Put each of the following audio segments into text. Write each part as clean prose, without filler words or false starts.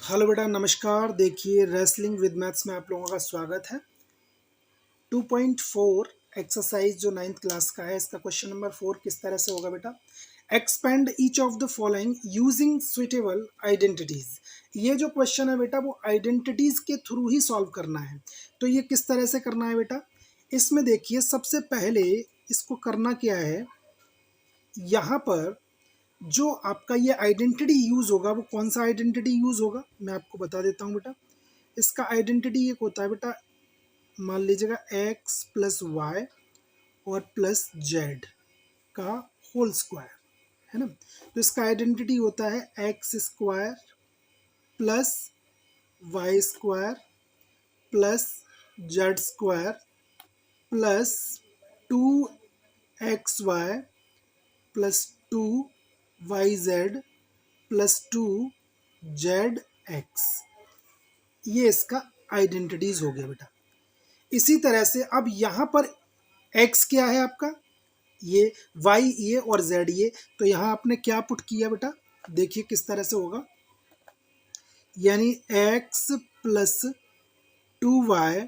Hello बेटा, नमस्कार। देखिए, रेसलिंग विद मैथ्स में आप लोगों का स्वागत है। 2.4 एक्सरसाइज जो 9th क्लास का है, इसका क्वेश्चन नंबर 4 किस तरह से होगा बेटा। Expand each of the following using suitable identities. ये जो क्वेश्चन है बेटा, वो आइडेंटिटीज के थ्रू ही सॉल्व करना है। तो ये किस तरह से करना है बेटा, इसमें देखिए सबसे पहले इसको करना क्या है। यहाँ पर जो आपका ये आइडेंटिटी यूज होगा, वो कौन सा आइडेंटिटी यूज होगा मैं आपको बता देता हूँ बेटा। इसका आइडेंटिटी एक होता है बेटा, मान लीजिएगा एक्स प्लस वाई और प्लस जेड का होल स्क्वायर, है ना। तो इसका आइडेंटिटी होता है x square plus y square plus z square plus 2xy plus 2yz plus 2zx। ये इसका आइडेंटिटीज हो गया बेटा। इसी तरह से अब यहाँ पर x क्या है आपका, ये y ये और z ये, तो यहाँ आपने क्या पुट किया बेटा, देखिए किस तरह से होगा। यानी x plus 2y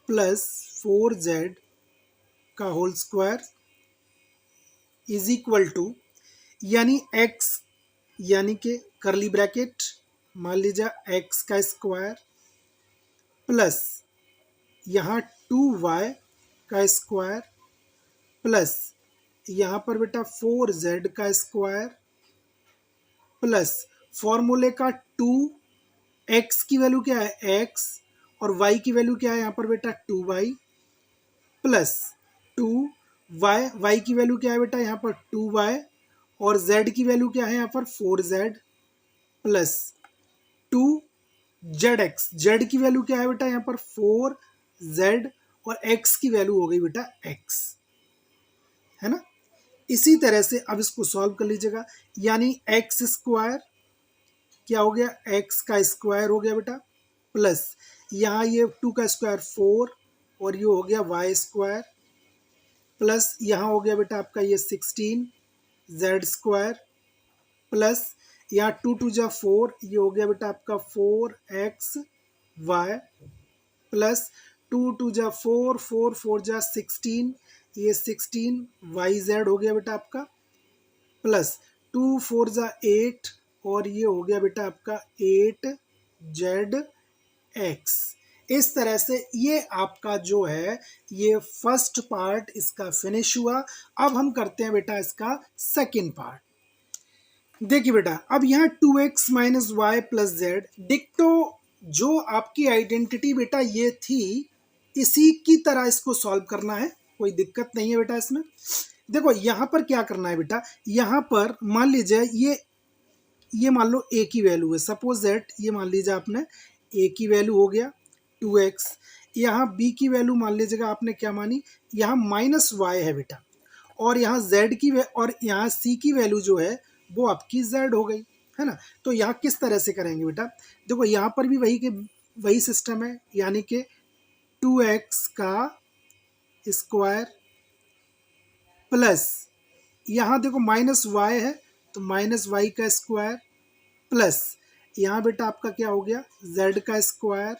plus 4z का whole square is equal to, यानी x यानी कि करली ब्रैकेट मान लीजिए x का स्क्वायर प्लस यहाँ 2y का स्क्वायर प्लस यहाँ पर बेटा 4z का स्क्वायर प्लस फॉर्मूले का 2x की वैल्यू क्या है x और y की वैल्यू क्या है यहाँ पर बेटा 2y प्लस 2y की वैल्यू क्या है बेटा यहाँ पर 2y और z की वैल्यू क्या है यहाँ पर 4z प्लस 2zx, z की वैल्यू क्या है बेटा यहाँ पर 4z और x की वैल्यू हो गई बेटा x, है ना। इसी तरह से अब इसको सॉल्व कर लीजिएगा। यानी एक्स स्क्वायर क्या हो गया, एक्स का स्क्वायर हो गया बेटा प्लस यहाँ ये 2 का स्क्वायर 4 और ये हो गया वाई स्क्वायर प्लस यहाँ हो गया बेटा आपका ये 16 जेड स्क्वायर प्लस यहाँ 2 2 जा 4, ये हो गया बेटा आपका 4xy प्लस 2 2 जा 4, 4 4 जा 16, ये 16yz हो गया बेटा आपका प्लस 2 4 जा 8 और ये हो गया बेटा आपका 8zx। इस तरह से ये आपका जो है ये फर्स्ट पार्ट इसका फिनिश हुआ। अब हम करते हैं बेटा इसका सेकंड पार्ट। देखिए बेटा, अब यहाँ 2x minus y plus z डिक्टो जो आपकी आइडेंटिटी बेटा ये थी, इसी की तरह इसको सॉल्व करना है, कोई दिक्कत नहीं है बेटा इसमें। देखो यहाँ पर क्या करना है बेटा, यहाँ पर मान लीजिए ये मान लो a की वैल्यू है, सपोज दैट ये मान लीजिए आपने a की वैल्यू हो गया 2x, यहाँ b की वैल्यू मान लीजिएगा आपने क्या मानी, यहाँ माइनस y है बेटा, और यहाँ z की और यहाँ c की वैल्यू जो है वो आपकी z हो गई, है ना। तो यहाँ किस तरह से करेंगे बेटा, देखो यहाँ पर भी वही सिस्टम है, यानी कि 2x का स्क्वायर प्लस यहाँ देखो माइनस y है तो माइनस y का स्क्वायर प्लस यहाँ बेटा आपका क्या हो गया z का स्क्वायर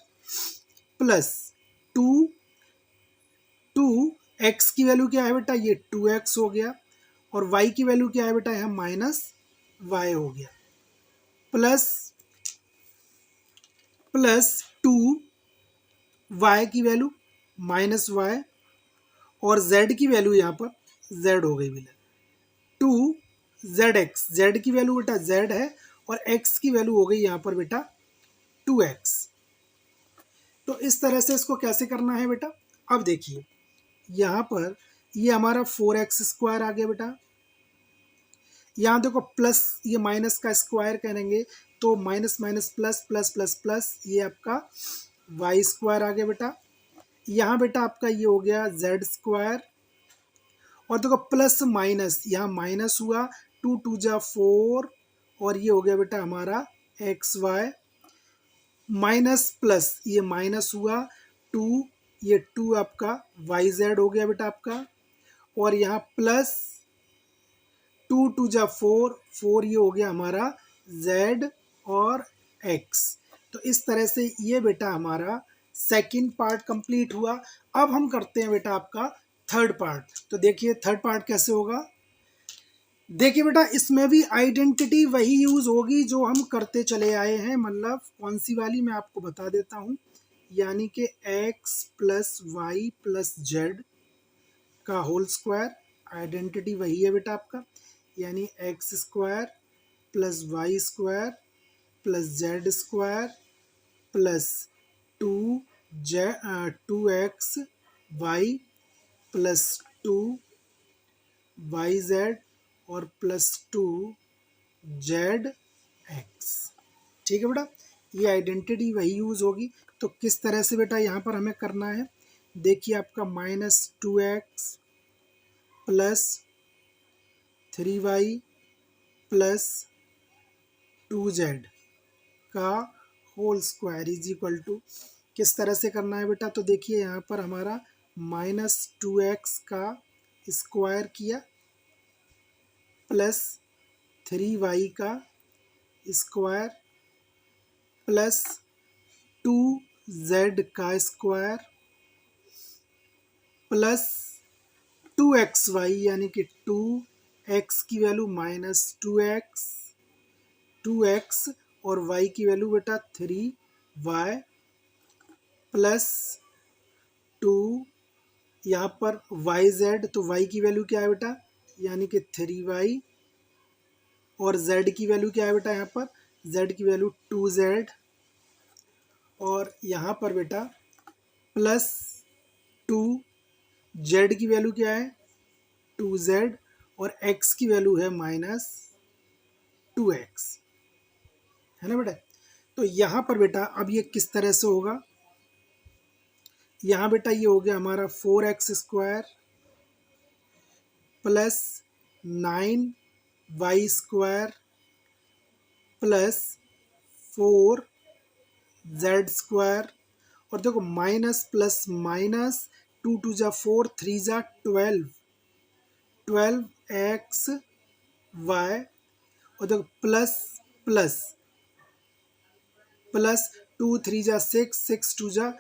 प्लस 2x की वैल्यू क्या है बेटा, ये 2x हो गया और y की वैल्यू क्या है बेटा, यहाँ माइनस y हो गया प्लस 2y की वैल्यू माइनस y और z की वैल्यू यहाँ पर z हो गई बेटा 2zx, z की वैल्यू बेटा z है और x की वैल्यू हो गई यहाँ पर बेटा 2x। तो इस तरह से इसको कैसे करना है बेटा, अब देखिए यहाँ पर ये हमारा 4x स्क्वायर आ गया बेटा, यहाँ देखो प्लस ये माइनस का स्क्वायर करेंगे तो minus minus plus plus plus plus ये आपका वाई स्क्वायर आ गया बेटा, यहाँ बेटा आपका ये हो गया जेड स्क्वायर और देखो प्लस माइनस यहाँ माइनस हुआ 2 2 जा 4 और ये हो गया बेटा हमारा एक्स वाई माइनस प्लस ये माइनस हुआ 2, ये 2 आपका वाई जेड हो गया बेटा आपका और यहाँ प्लस 2 2 जा 4, 4 ये हो गया हमारा z और एक्स। तो इस तरह से ये बेटा हमारा सेकंड पार्ट कंप्लीट हुआ। अब हम करते हैं बेटा आपका थर्ड पार्ट। तो देखिए थर्ड पार्ट कैसे होगा। देखिए बेटा इसमें भी आइडेंटिटी वही यूज होगी जो हम करते चले आए हैं, मतलब कौन सी वाली मैं आपको बता देता हूँ। यानी कि x plus y plus z का होल स्क्वायर, आइडेंटिटी वही है बेटा आपका। यानी x square plus y square plus z square plus two two x y plus two y z और प्लस टू जेड एक्स। ठीक है बेटा, ये आइडेंटिटी वही यूज होगी। तो किस तरह से बेटा यहाँ पर हमें करना है। देखिए आपका -2x plus 3y plus 2z का whole square is equal to, किस तरह से करना है बेटा। तो देखिए यहाँ पर हमारा -2x का स्क्वायर किया प्लस 3y का स्क्वायर प्लस 2z का स्क्वायर प्लस 2xy, यानी कि 2x की वैल्यू -2x 2x और y की वैल्यू बेटा 3y प्लस 2, यहाँ पर yz, तो y की वैल्यू क्या है बेटा, यानी कि 3y और z की वैल्यू क्या है बेटा, यहाँ पर z की वैल्यू 2z और यहाँ पर बेटा प्लस 2, z की वैल्यू क्या है 2z और x की वैल्यू है -2x, है ना बेटा। तो यहाँ पर बेटा अब ये किस तरह से होगा। यहाँ बेटा ये हो गया हमारा 4x square plus 9y square plus 4z square, और देखो माइनस प्लस माइनस 2 2 जा 4 3 जा 12x y, और देखो प्लस प्लस प्लस 2 3 जा 6 6 2 जा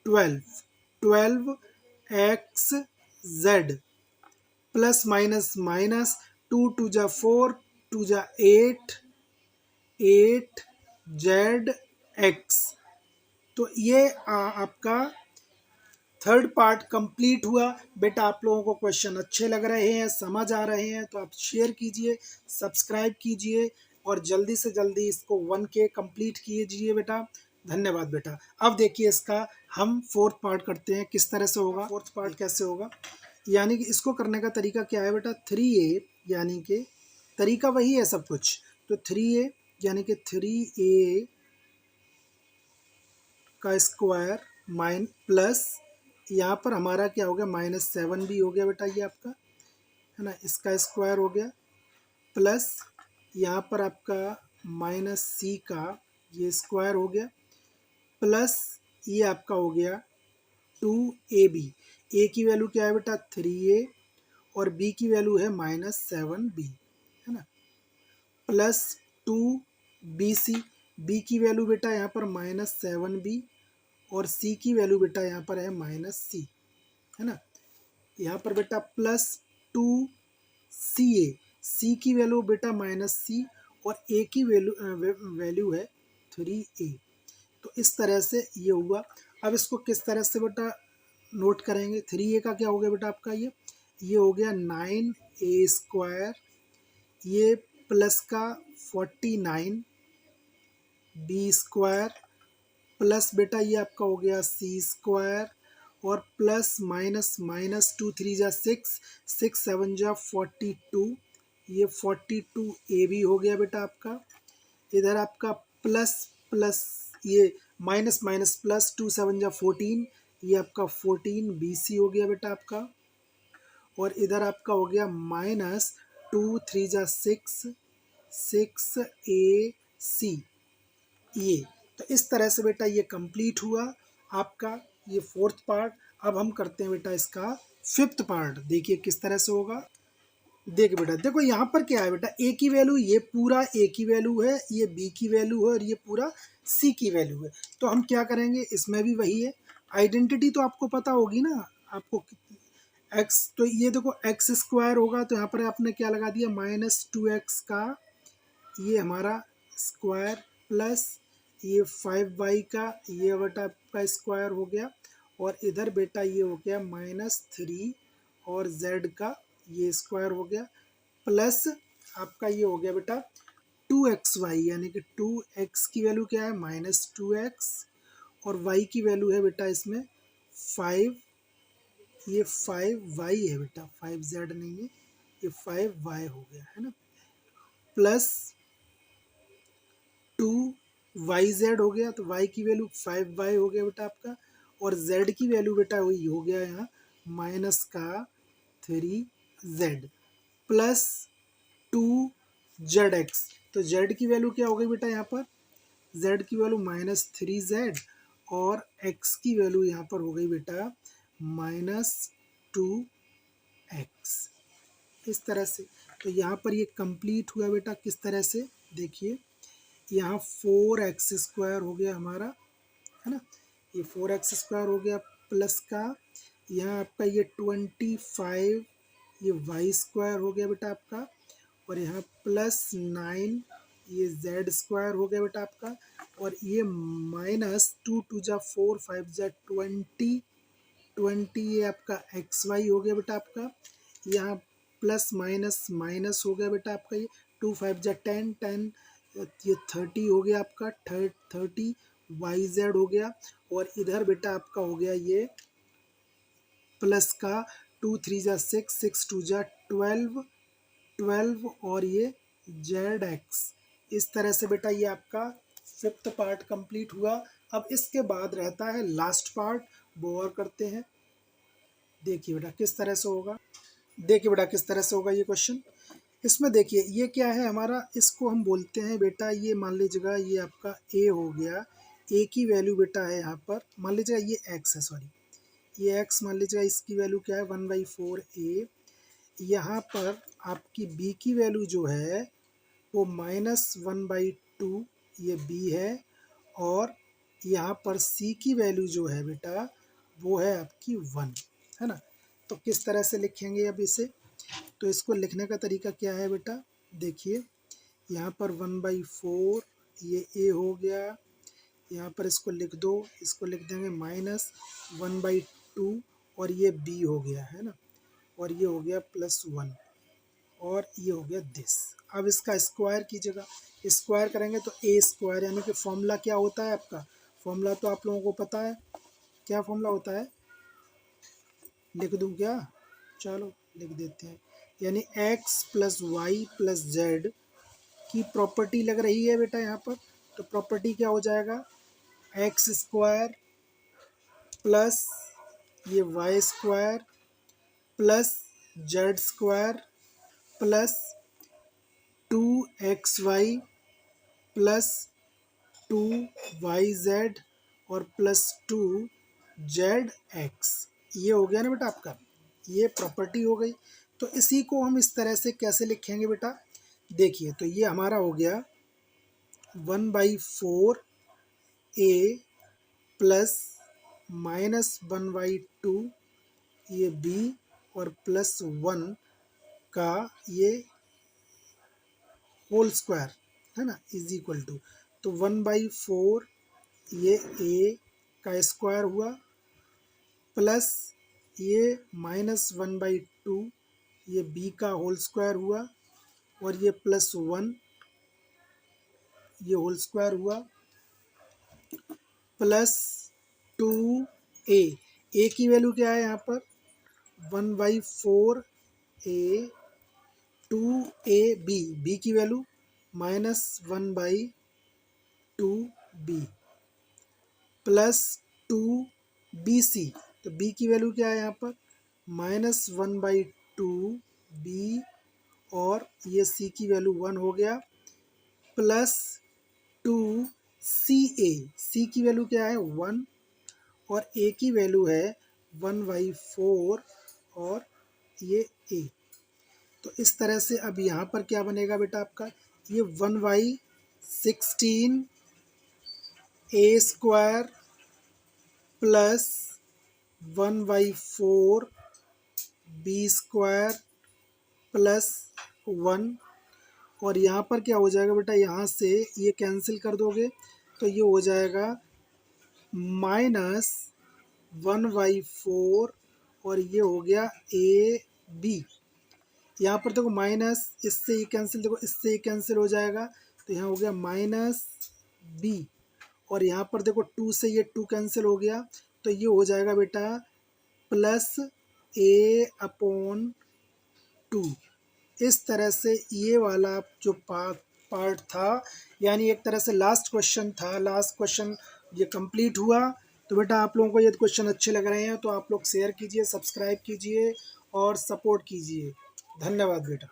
12x z plus minus minus 2 2 जा 4 2 जा 8 x। तो ये आपका थर्ड पार्ट कंप्लीट हुआ। बेटा आप लोगों को क्वेश्चन अच्छे लग रहे हैं, समझ आ रहे हैं तो आप शेयर कीजिए, सब्सक्राइब कीजिए और जल्दी से जल्दी इसको 1K कंप्लीट कीजिए बेटा। धन्यवाद बेटा। अब देखिए इसका हम फोर्थ पार्ट करते हैं, किस तरह से होगा। फोर्थ पार्ट कैसे होगा, यानी कि इसको करने का तरीका क्या है बेटा। 3a, यानी कि तरीका वही है सब कुछ। तो 3a यानी कि 3a का स्क्वायर माइन प्लस, यहाँ पर हमारा क्या हो गया -7 भी हो गया बेटा, ये आपका है ना, इसका स्क्वायर हो गया प्लस यहाँ पर आपका -c का ये स्क्वायर हो गया प्लस ये आपका हो गया 2ab। a की वैल्यू क्या है बेटा 3a और b की वैल्यू है -7b, है ना, प्लस 2bc, b की वैल्यू बेटा यहाँ पर -7b और c की वैल्यू बेटा यहाँ पर है -c, है ना। यहाँ पर बेटा प्लस 2ca, c की वैल्यू बेटा -c और a की वैल्यू है 3a। तो इस तरह से ये हुआ। अब इसको किस तरह से बेटा नोट करेंगे। 3a का क्या हो गया बेटा आपका, ये हो गया 9a स्क्वायर, ये प्लस का 49 b स्क्वायर प्लस बेटा ये आपका हो गया c स्क्वायर और प्लस माइनस माइनस 2 3 जा 6 6 7 जा 42, ये 42ab हो गया बेटा आपका। इधर आपका प्लस प्लस ये माइनस माइनस प्लस 2 7 जा 14, ये आपका 14bc हो गया बेटा आपका। और इधर आपका हो गया -2 3 जा 6 6ac, ये। तो इस तरह से बेटा ये कंप्लीट हुआ आपका ये फोर्थ पार्ट। अब हम करते हैं बेटा इसका फिफ्थ पार्ट। देखिए किस तरह से होगा। देखिए बेटा, देखो यहाँ पर क्या है बेटा, ए की वैल्यू, ये पूरा ए की वैल्यू है, ये बी की वैल्यू है और ये पूरा सी की वैल्यू है। तो हम क्या करेंगे, इसमें भी वही है। आइडेंटिटी तो आपको पता होगी ना आपको। एक्स, तो ये देखो एक्स स्क्वायर होगा, तो यहाँ पर आपने क्या लगा दिया, -2x का ये हमारा स्क्वायर, प्लस ये 5y का ये बटा का स्क्वायर हो गया, और इधर बेटा ये हो गया -3 और z का ये स्क्वायर हो गया, प्लस आपका ये हो गया बेटा 2xy, यानी कि 2x की वैल्यू क्या है, -2x, और y की वैल्यू है बेटा इसमें 5, ये 5y है बेटा, 5z नहीं है, ये 5y हो गया है ना, प्लस 2yz हो गया, तो y की वैल्यू 5y हो गया बेटा आपका, और z की वैल्यू बेटा वही हो गया यहाँ माइनस का 3z, प्लस 2zx, तो z की वैल्यू क्या हो गई बेटा यहाँ पर, z की वैल्यू -3z, और x की वैल्यू यहाँ पर हो गई बेटा -2x, इस तरह से। तो यहाँ पर ये कंप्लीट हुआ बेटा, किस तरह से, देखिए यहाँ 4x² हो गया हमारा, है ना, ये 4x² हो गया, प्लस का यहाँ आपका ये 25 ये y² हो गया बेटा आपका, और यहाँ +9 ये z² हो गया बेटा आपका, और ये -2 2 जा 4 5 जा 20 20 ये आपका xy हो गया बेटा आपका, यहाँ प्लस माइनस माइनस हो गया बेटा आपका, ये 2 5 जा 10 10 ये 30 हो गया आपका, 30 yz हो गया, और इधर बेटा आपका हो गया ये प्लस का 2 3 जा 6 6 2 जा 12 12, और ये zx, इस तरह से बेटा ये आपका 5th पार्ट कंप्लीट हुआ। अब इसके बाद रहता है लास्ट पार्ट, वो और करते हैं। देखिए बेटा किस तरह से होगा, देखिए बेटा किस तरह से होगा ये क्वेश्चन। इसमें देखिए ये क्या है हमारा, इसको हम बोलते हैं बेटा, ये मान लीजिएगा ये आपका a हो गया, a की वैल्यू बेटा है यहाँ पर, मान लीजिएगा ये x है, सॉरी ये x, मान लीजिएगा इसकी वैल्यू क्या है 1/4a, यहाँ पर आपकी b की वैल्यू जो है वो -1/2 ये b है, और यहाँ पर c की वैल्यू जो है बेटा वो है आपकी 1, है ना। तो किस तरह से लिखेंगे अब इसे, तो इसको लिखने का तरीका क्या है बेटा, देखिए यहाँ पर 1/4 ये a हो गया, यहाँ पर इसको लिख दो, इसको लिख देंगे -1/2, और ये b हो गया, है ना, और ये हो गया +1, और ये हो गया दिस। अब इसका स्क्वायर कीजिएगा, स्क्वायर करेंगे तो a², यानी कि फॉर्मूला क्या होता है आपका, फॉर्मूला तो आप लोगों को पता है, क्या फॉर्मूला होता है, लिख दूं क्या, चलो लिख देते हैं, यानी x + y + z की प्रॉपर्टी लग रही है बेटा यहाँ पर, तो प्रॉपर्टी क्या हो जाएगा, x² प्लस ये y² plus z² plus 2xy plus 2yz और +2zx, ये हो गया ना बेटा आपका, ये प्रॉपर्टी हो गई। तो इसी को हम इस तरह से कैसे लिखेंगे बेटा, देखिए तो ये हमारा हो गया 1/4a प्लस -1/2 ये b और +1 का ये होल स्क्वायर, है ना, इज इक्वल टू, तो 1/4 ये a का स्क्वायर हुआ, प्लस ये -1/2 ये b का होल स्क्वायर हुआ, और ये +1 ये होल स्क्वायर हुआ, प्लस 2a की वैल्यू क्या है यहाँ पर 1/4a 2ab की वैल्यू -1/2b प्लस 2bc, तो b की वैल्यू क्या है यहाँ पर -1/2b, और ये c की वैल्यू 1 हो गया, प्लस 2ca, c की वैल्यू क्या है 1, और a की वैल्यू है 1/4, और ये a, तो इस तरह से अब यहाँ पर क्या बनेगा बेटा आपका, ये 1/16 a square plus 1/4 b square plus 1। और यहाँ पर क्या हो जाएगा बेटा, यहाँ से ये कैंसिल कर दोगे तो ये हो जाएगा -1/4 और ये हो गया ए बी। यहाँ पर देखो माइनस, इससे ये कैंसिल, देखो इससे ये कैंसिल हो जाएगा तो यहाँ हो गया -b। और यहाँ पर देखो 2 से ये 2 कैंसिल हो गया तो ये हो जाएगा बेटा +a/2। इस तरह से ये वाला जो पार्ट था, यानी एक तरह से लास्ट क्वेश्चन था, लास्ट क्वेश्चन ये कंप्लीट हुआ। तो बेटा आप लोगों को ये क्वेश्चन अच्छे लग रहे हैं तो आप लोग शेयर कीजिए, सब्सक्राइब कीजिए और सपोर्ट कीजिए। धन्यवाद बेटा।